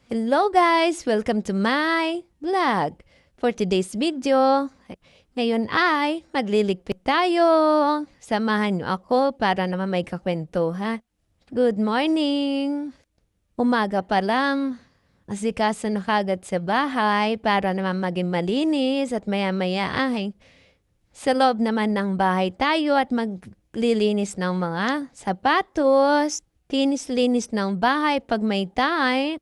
Hello guys! Welcome to my vlog. For today's video, ngayon ay magliligpit tayo. Samahan niyo ako para naman may kakwentuhan. Good morning! Umaga pa lang, asikaso na kagad sa bahay para naman maging malinis at maya-maya ay sa loob naman ng bahay tayo at maglilinis ng mga sapatos, linis-linis ng bahay pag may time.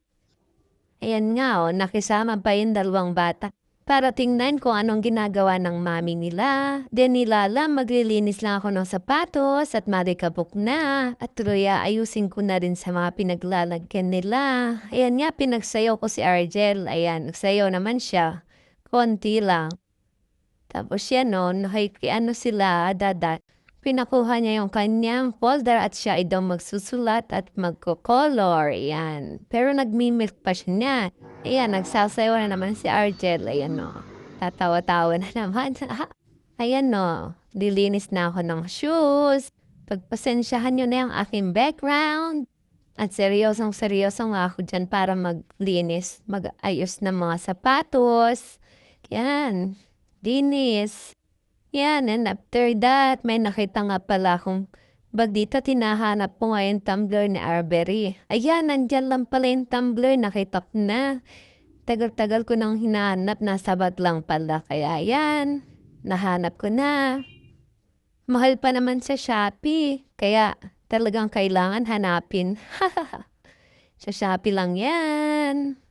Ayan nga nakisama pa yung dalawang bata para tingnan kung anong ginagawa ng mami nila. Then nilalang maglilinis lang ako ng sapatos at marikabok na. At tuloy ayusin ko na rin sa mga pinaglalagyan nila. Ayan nga, pinagsayaw ko si Argel. Ayan, nagsayaw naman siya. Konti lang. Tapos yan nakikiano sila, dada. Pinakuha niya yung kanyang folder at siya ay daw magsusulat at magko-color. Ayan. Pero nagmimilk pa siya niya. Ayan, nagsasayaw na naman si Argel. Ayan tatawa-tawa na naman. Ayan lilinis na ako ng shoes. Pagpasensyahan nyo na yung aking background. At seryosong nga ako dyan para maglinis, mag-ayos ng mga sapatos. Yan, linis. Yan, and after that, may nakita nga pala akong bag dito, tinahanap ko nga yung tumbler ni Arbery. Ayan, nandyan lang pala yung tumbler, nakita ko na. Tagal-tagal ko nang hinahanap, nasa bag lang pala. Kaya yan, nahanap ko na. Mahal pa naman sa Shopee, kaya talagang kailangan hanapin. Sa Shopee lang yan.